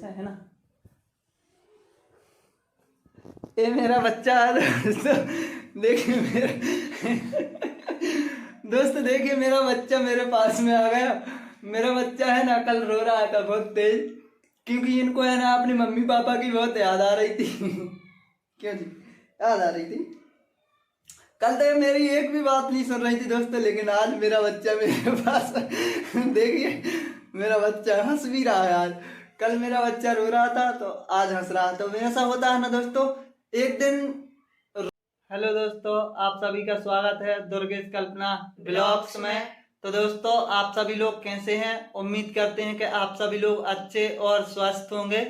जैसा है ना। ये मेरा बच्चा है दोस्तों, देखिए दोस्त देखिए मेरा बच्चा मेरे पास में आ गया। मेरा बच्चा है ना कल रो रहा था बहुत तेज, क्योंकि इनको है ना अपनी मम्मी पापा की बहुत याद आ रही थी। क्यों जी याद आ रही थी। कल तो मेरी एक भी बात नहीं सुन रही थी दोस्तों, लेकिन आज मेरा बच्चा मेरे पास देखिए मेरा बच्चा हंस भी रहा है आज। कल मेरा बच्चा रो रहा था तो आज हंस रहा। तो ऐसा होता है ना दोस्तों एक दिन। हेलो दोस्तों, आप सभी का स्वागत है दुर्गेश कल्पना ब्लॉग्स में। तो दोस्तों आप सभी लोग कैसे हैं? उम्मीद करते हैं कि आप सभी लोग अच्छे और स्वस्थ होंगे।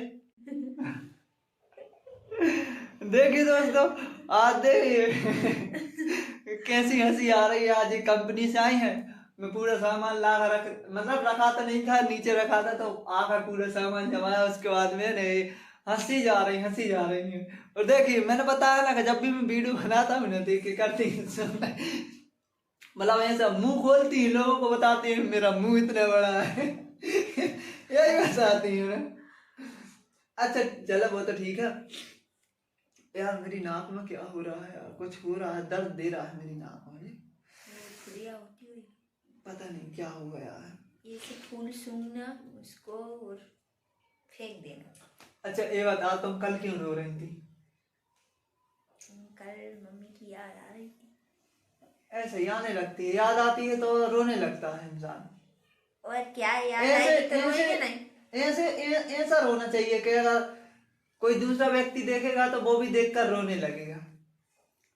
देखिए दोस्तों आज देखिए कैसी हंसी आ रही है। आज ये कंपनी से आई है, मैं पूरा सामान ला कर रखा तो नहीं था, नीचे रखा था, तो आकर पूरा सामान जमाया। उसके बाद मैंने हंसी जा रही है। और देखिए मैंने बताया ना कि जब भी मैं वीडियो बनाता हूँ ना देखिए करती मतलब ऐसा मुंह खोलती है, लोगों को बताती है मेरा मुंह इतना बड़ा है। यही बताती है ना। अच्छा चलो वो तो ठीक है यार। मेरी नाक में क्या हो रहा है यार? कुछ हो रहा है, दर्द दे रहा है मेरी नाक में। होती हुई पता नहीं क्या हो गया है। ये से फूल सूंघना उसको और फेंक देना। अच्छा ये बता तुम कल क्यों रो रही थी? कल मम्मी की याद आ रही थी। ऐसे ही आने लगती है, याद आती है तो रोने लगता है इंसान। और क्या याद आएगी तो रोएंगे नहीं। ऐसा रोना चाहिए कि अगर कोई दूसरा व्यक्ति देखेगा तो वो भी देखकर रोने लगेगा।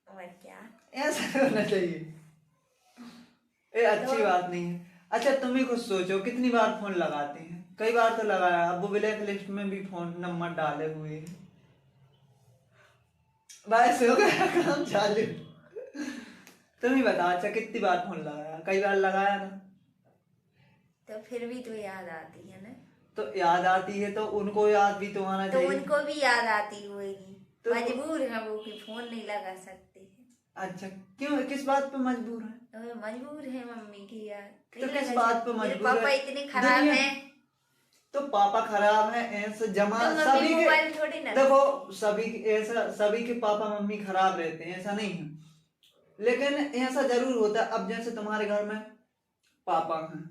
और क्या ऐसा रोना चाहिए, ये अच्छी बात नहीं है। अच्छा तुम ही कुछ सोचो कितनी बार फोन लगाते हैं? कई बार तो लगाया, अब वो ब्लैक लिस्ट में भी फोन नंबर डाले हुए हैं। बस हो गया काम चालू। तुम ही बताओ अच्छा कितनी बार फोन लगाया? कई बार लगाया ना। तो फिर भी तो याद आती है ना। तो याद आती है तो उनको याद भी तो आना तो चाहिए। उनको भी याद आती होगी तो मजबूर है वो कि फोन नहीं लगा सकते हैं। अच्छा क्यों, किस बात पे मजबूर है? तो मजबूर है मम्मी की याद तो नहीं किस लगा बात पे सकते। मेरे मजबूर पापा है? इतने खराब दुनिया हैं। तो पापा खराब है ऐसे जमा तो मम्मी सभी मोबाइल के। थोड़ी ना देखो सभी ऐसा सभी के पापा मम्मी खराब रहते हैं ऐसा नहीं है, लेकिन ऐसा जरूर होता है। अब जैसे तुम्हारे घर में पापा हैं,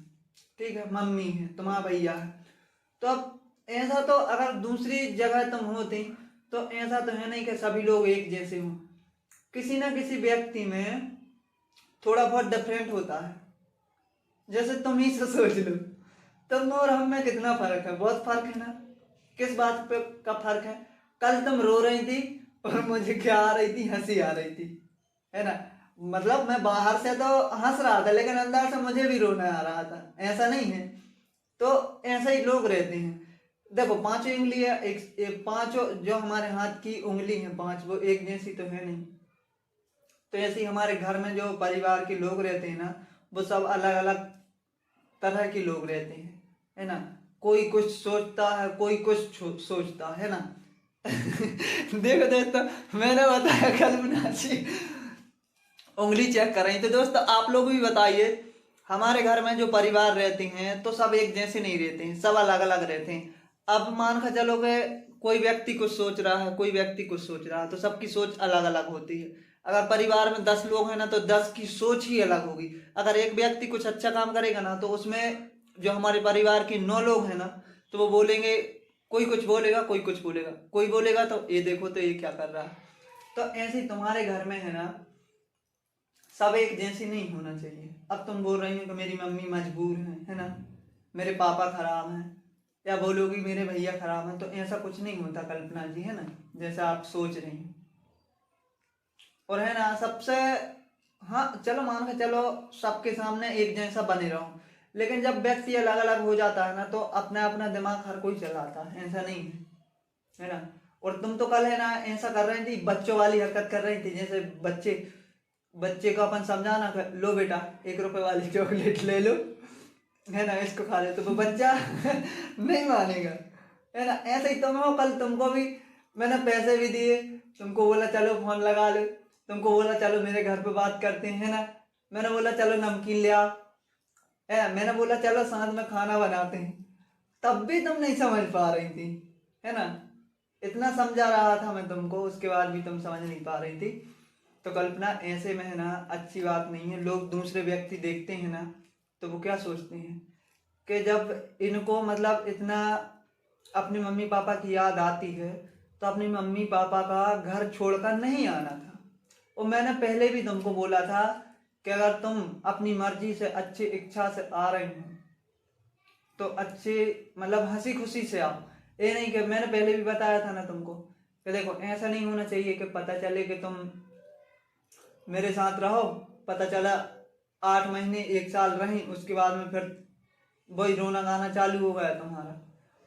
ठीक है, मम्मी है, तुम्हारा भैया है, तो अब ऐसा तो अगर दूसरी जगह तुम होती तो ऐसा तो है नहीं कि सभी लोग एक जैसे हों। किसी ना किसी व्यक्ति में थोड़ा बहुत डिफरेंट होता है। जैसे तुम ही से सोच लो, तुम और हम में कितना फर्क है, बहुत फर्क है ना। किस बात पे का फर्क है? कल तुम रो रही थी और मुझे क्या आ रही थी, हंसी आ रही थी, है ना। मतलब मैं बाहर से तो हंस रहा था लेकिन अंदर से मुझे भी रोना आ रहा था, ऐसा नहीं है। तो ऐसे ही लोग रहते हैं। देखो पांचों उंगली है, एक पांचों जो हमारे हाथ की उंगली है पांच, वो एक जैसी तो है नहीं। तो ऐसे ही हमारे घर में जो परिवार के लोग रहते हैं ना, वो सब अलग अलग तरह के लोग रहते हैं, है ना। कोई कुछ सोचता है, कोई कुछ सोचता है ना। देखो दोस्तों मैंने बताया कल्पना जी उंगली चेक कर रही। तो दोस्तों आप लोग भी बताइए, हमारे घर में जो परिवार रहते हैं तो सब एक जैसे नहीं रहते हैं, सब अलग अलग रहते हैं। अब मान कर चलो कि कोई व्यक्ति कुछ सोच रहा है, कोई व्यक्ति कुछ सोच रहा है, तो सबकी सोच अलग अलग होती है। अगर परिवार में 10 लोग हैं ना तो 10 की सोच ही अलग होगी। अगर एक व्यक्ति कुछ अच्छा काम करेगा ना तो उसमें जो हमारे परिवार के 9 लोग हैं ना तो वो बोलेंगे, कोई कुछ बोलेगा, कोई कुछ बोलेगा, कोई बोलेगा तो ये देखो तो ये क्या कर रहा है। तो ऐसे ही तुम्हारे घर में है ना, सब एक जैसे नहीं होना चाहिए। अब तुम बोल रही हो कि मेरी मम्मी मजबूर है ना, मेरे पापा खराब हैं, या बोलोगी मेरे भैया खराब हैं, तो ऐसा कुछ नहीं होता कल्पना जी, है ना, जैसा आप सोच रही हैं। और है ना सबसे, हाँ चलो मान के चलो सबके सामने एक जैसा बने रहो, लेकिन जब व्यक्ति अलग अलग हो जाता है ना तो अपना अपना दिमाग हर कोई चलाता है, ऐसा नहीं है ना। और तुम तो कल है ना ऐसा कर रही थी, बच्चों वाली हरकत कर रही थी, जैसे बच्चे बच्चे को अपन समझाना लो बेटा 1 रुपए वाली चॉकलेट ले लो, है ना, इसको खा ले, तो वो बच्चा नहीं मानेगा, है ना। ऐसे ही तुम हो, कल तुमको भी मैंने पैसे भी दिए, तुमको बोला चलो फोन लगा लो, तुमको बोला चलो मेरे घर पे बात करते हैं, है ना, मैंने बोला चलो नमकीन ले आओ, है ना, मैंने बोला चलो साथ में खाना बनाते हैं, तब भी तुम नहीं समझ पा रही थी। है ना। इतना समझा रहा था मैं तुमको, उसके बाद भी तुम समझ नहीं पा रही थी। तो कल्पना ऐसे में है ना अच्छी बात नहीं है। लोग दूसरे व्यक्ति देखते हैं ना तो वो क्या सोचते हैं कि जब इनको मतलब इतना अपने मम्मी पापा की याद आती है तो अपनी मम्मी पापा का घर छोड़कर नहीं आना था। और मैंने पहले भी तुमको बोला था कि अगर तुम अपनी मर्जी से अच्छी इच्छा से आ रहे हो तो अच्छे मतलब हंसी खुशी से आओ। ये नहीं कि मैंने पहले भी बताया था ना तुमको कि देखो ऐसा नहीं होना चाहिए कि पता चले कि तुम मेरे साथ रहो, पता चला 8 महीने 1 साल रही, उसके बाद में फिर वही रोना गाना चालू हो गया तुम्हारा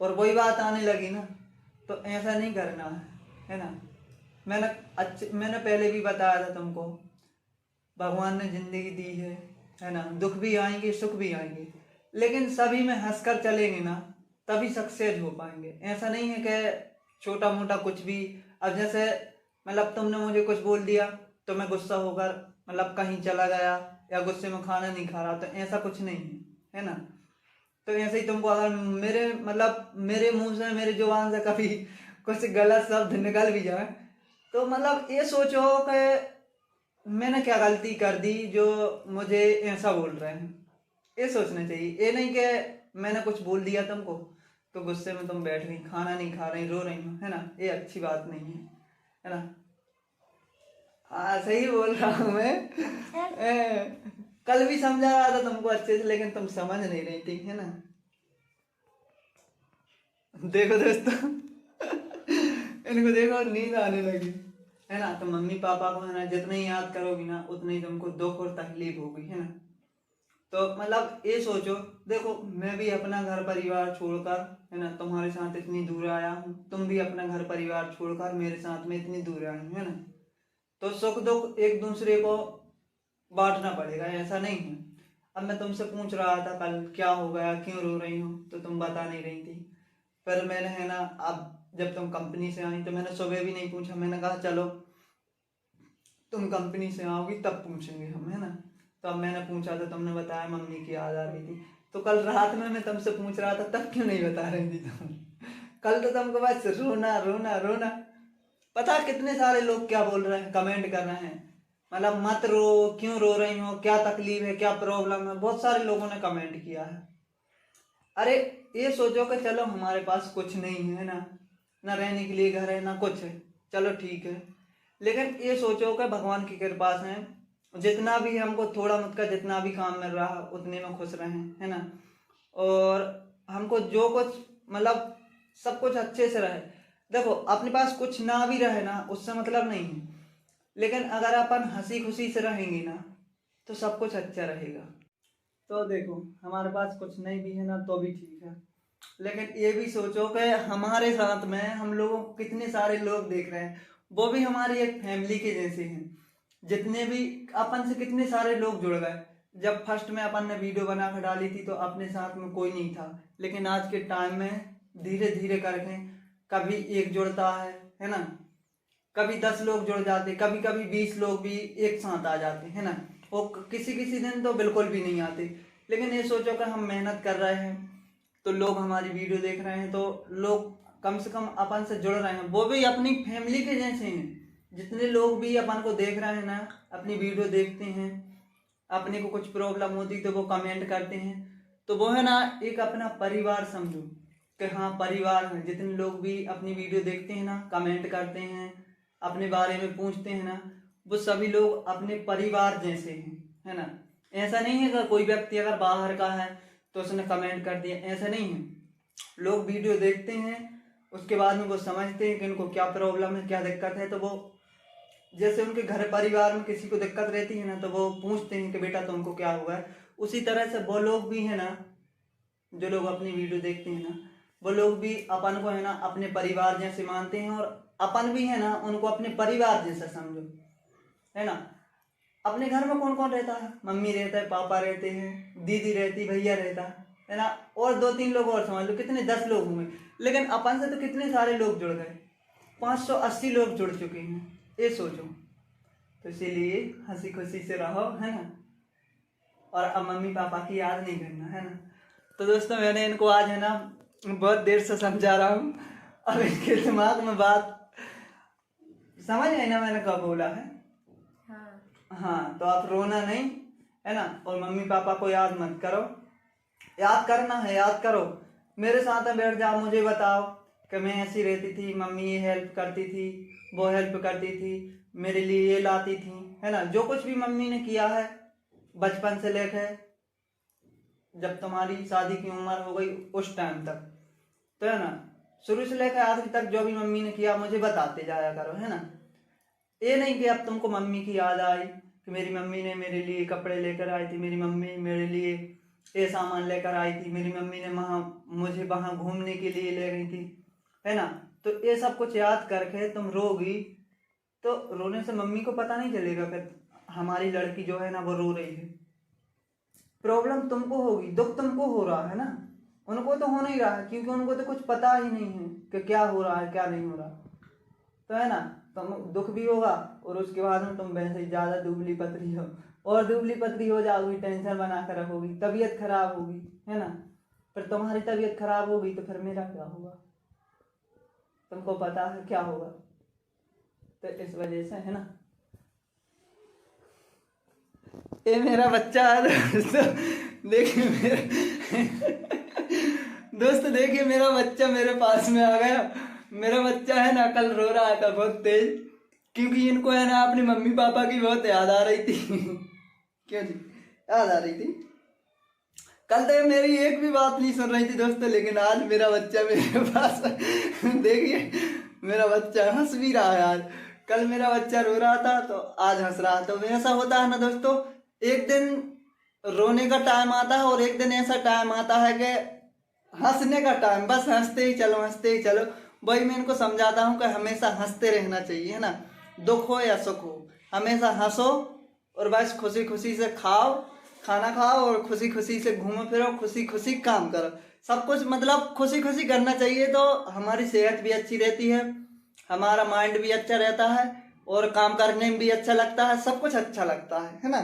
और वही बात आने लगी ना। तो ऐसा नहीं करना है ना। मैंने पहले भी बताया था तुमको, भगवान ने जिंदगी दी है ना। दुख भी आएंगे सुख भी आएंगे, लेकिन सभी में हंसकर चलेंगे ना तभी सक्सेस हो पाएंगे। ऐसा नहीं है कि छोटा मोटा कुछ भी, अब जैसे मतलब तुमने मुझे कुछ बोल दिया तो मैं गुस्सा होकर मतलब कहीं चला गया या गुस्से में खाना नहीं खा रहा, तो ऐसा कुछ नहीं है ना। तो ऐसे ही तुमको अगर मेरे मतलब मेरे मुंह से मेरे जुबान से कभी कुछ गलत शब्द निकल भी जाए तो मतलब ये सोचो कि मैंने क्या गलती कर दी जो मुझे ऐसा बोल रहे हैं। ये सोचना चाहिए। ये नहीं कि मैंने कुछ बोल दिया तुमको तो गुस्से में तुम बैठ गई, खाना नहीं खा रही, रो रही हो, है ना। ये अच्छी बात नहीं है ना। हाँ सही बोल रहा हूँ मैं। कल भी समझा रहा था तुमको अच्छे से, लेकिन तुम समझ नहीं रही थी, है ना। देखो दोस्तों इनको देखो नींद आने लगी, है ना। तो मम्मी पापा को है ना जितना ही याद करोगी ना उतना ही तुमको दुख और तकलीफ होगी, है ना। तो मतलब ये सोचो, देखो मैं भी अपना घर परिवार छोड़कर है ना तुम्हारे साथ इतनी दूर आया हूँ, तुम भी अपना घर परिवार छोड़कर मेरे साथ में इतनी दूर आए हो, है ना। तो सुख दुख एक दूसरे को बांटना पड़ेगा, ऐसा नहीं है। अब मैं तुमसे पूछ रहा था कल क्या हो गया, क्यों रो रही हो, तो तुम बता नहीं रही थी। फिर मैंने है ना अब जब तुम कंपनी से आई तो मैंने सुबह भी नहीं पूछा, मैंने कहा चलो तुम कंपनी से आओगी तब पूछेंगे हम, है ना। तो अब मैंने पूछा तो तुमने बताया मम्मी की याद आ रही थी। तो कल रात में मैं तुमसे पूछ रहा था तब क्यों नहीं बता रही थी तुम। कल तो तुमको बस रोना रोना रोना। पता कितने सारे लोग क्या बोल रहे हैं, कमेंट कर रहे हैं, मतलब मत रो, क्यों रो रही हो, क्या तकलीफ है, क्या प्रॉब्लम है, बहुत सारे लोगों ने कमेंट किया है। अरे ये सोचो कि चलो हमारे पास कुछ नहीं है ना, ना रहने के लिए घर है ना कुछ है, चलो ठीक है। लेकिन ये सोचो कि भगवान की कृपा से जितना भी हमको थोड़ा बहुत का जितना भी काम मिल रहा उतने में खुश रहें, है ना। और हमको जो कुछ मतलब सब कुछ अच्छे से रहे। देखो अपने पास कुछ ना भी रहे ना उससे मतलब नहीं है, लेकिन अगर अपन हंसी खुशी से रहेंगे ना तो सब कुछ अच्छा रहेगा। तो देखो हमारे पास कुछ नहीं भी है ना तो भी ठीक है, लेकिन ये भी सोचो कि हमारे साथ में हम लोगों को कितने सारे लोग देख रहे हैं, वो भी हमारी एक फैमिली के जैसे हैं। जितने भी अपन से कितने सारे लोग जुड़ गए। जब फर्स्ट में अपन ने वीडियो बना कर डाली थी तो अपने साथ में कोई नहीं था, लेकिन आज के टाइम में धीरे धीरे करके कभी एक जुड़ता है ना। कभी 10 लोग जुड़ जाते, कभी कभी 20 लोग भी एक साथ आ जाते, है ना। वो किसी किसी दिन तो बिल्कुल भी नहीं आते। लेकिन ये सोचो कि हम मेहनत कर रहे हैं तो लोग हमारी वीडियो देख रहे हैं, तो लोग कम से कम अपन से जुड़ रहे हैं, वो भी अपनी फैमिली के जैसे हैं। जितने लोग भी अपन को देख रहे हैं ना, अपनी वीडियो देखते हैं, अपने को कुछ प्रॉब्लम होती तो वो कमेंट करते हैं, तो वो है ना एक अपना परिवार समझो कि हाँ परिवार है। जितने लोग भी अपनी वीडियो देखते हैं ना, कमेंट करते हैं, अपने बारे में पूछते हैं ना, वो सभी लोग अपने परिवार जैसे हैं, है ना। ऐसा नहीं है कि कोई व्यक्ति अगर बाहर का है तो उसने कमेंट कर दिया, ऐसा नहीं है। लोग वीडियो देखते हैं उसके बाद में वो समझते हैं कि इनको क्या प्रॉब्लम है, क्या दिक्कत है, तो वो जैसे उनके घर परिवार में किसी को दिक्कत रहती है ना तो वो पूछते हैं कि बेटा तुमको क्या हुआ है। उसी तरह से वो लोग भी है ना, जो लोग अपनी वीडियो देखते हैं ना, वो लोग भी अपन को है ना अपने परिवार जैसे मानते हैं, और अपन भी है ना उनको अपने परिवार जैसा समझो, है ना। अपने घर में कौन कौन रहता है, मम्मी रहता है, पापा रहते हैं, दीदी रहती, भैया रहता है ना, और 2-3 लोग और समझ लो, कितने 10 लोग होंगे। लेकिन अपन से तो कितने सारे लोग जुड़ गए, 580 लोग जुड़ चुके हैं, ये सोचो। तो इसीलिए हंसी खुशी से रहो, है ना। और अब मम्मी पापा की याद नहीं करना, है ना। तो दोस्तों मैंने इनको आज है ना बहुत देर से समझा रहा हूँ, अब इनके दिमाग में बात समझ आई ना मैंने कब बोला है। हाँ। हाँ तो आप रोना नहीं है ना, और मम्मी पापा को याद मत करो, याद करना है याद करो, मेरे साथ में बैठ जाओ, मुझे बताओ कि मैं ऐसी रहती थी, मम्मी ये हेल्प करती थी, वो हेल्प करती थी, मेरे लिए ये लाती थी, है ना। जो कुछ भी मम्मी ने किया है बचपन से लेकर जब तुम्हारी शादी की उम्र हो गई उस टाइम तक, तो है ना, शुरू से लेकर आखिर तक जो भी मम्मी ने किया मुझे बताते जाया करो, है ना। ये नहीं कि अब तुमको मम्मी की याद आई कि मेरी मम्मी ने मेरे लिए कपड़े लेकर आई थी, मेरी मम्मी मेरे लिए ये सामान लेकर आई थी, मेरी मम्मी ने मुझे वहां घूमने के लिए ले गई थी, है ना। तो ये सब कुछ याद करके तुम रोगी तो रोने से मम्मी को पता नहीं चलेगा कि हमारी लड़की जो है ना वो रो रही है। प्रॉब्लम तुमको होगी, दुख तुमको हो रहा है ना, उनको तो हो नहीं रहा है, क्योंकि उनको तो कुछ पता ही नहीं है कि क्या हो रहा है क्या नहीं हो रहा, तो है ना। तुम दुख भी होगा और उसके बाद में तुम वैसे ही ज्यादा दुबली पतली हो, और दुबली पतली हो जाओगी, टेंशन बना कर रखोगी, तबीयत खराब होगी, है ना। फिर तुम्हारी तबीयत खराब होगी तो फिर मेरा क्या होगा, तुमको पता है क्या होगा। तो इस वजह से है ना, ये मेरा बच्चा है दोस्तों, देखिए दोस्त देखिए मेरा बच्चा मेरे पास में आ गया। मेरा बच्चा है ना कल रो रहा था बहुत तेज, क्योंकि इनको है ना अपनी मम्मी पापा की बहुत याद आ रही थी क्यों जी याद आ रही थी। कल तो मेरी एक भी बात नहीं सुन रही थी दोस्तों, लेकिन आज मेरा बच्चा मेरे पास देखिए मेरा बच्चा हंस भी रहा है आज। कल मेरा बच्चा रो रहा था तो आज हंस रहा था। तो ऐसा होता है ना दोस्तों, एक दिन रोने का टाइम आता है और एक दिन ऐसा टाइम आता है कि हंसने का टाइम, बस हंसते ही चलो हंसते ही चलो। वही मैं इनको समझाता हूँ कि हमेशा हंसते रहना चाहिए, है ना। दुख हो या सुख हो हमेशा हंसो, और बस खुशी खुशी से खाओ, खाना खाओ, और खुशी खुशी से घूमो फिरो, खुशी खुशी काम करो, सब कुछ मतलब खुशी खुशी करना चाहिए। तो हमारी सेहत भी अच्छी रहती है, हमारा माइंड भी अच्छा रहता है, और काम करने में भी अच्छा लगता है, सब कुछ अच्छा लगता है ना।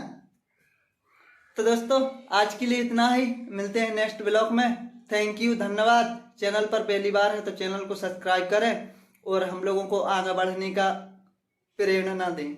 तो दोस्तों आज के लिए इतना ही, मिलते हैं नेक्स्ट ब्लॉग में। थैंक यू, धन्यवाद। चैनल पर पहली बार है तो चैनल को सब्सक्राइब करें और हम लोगों को आगे बढ़ने का प्रेरणा दें।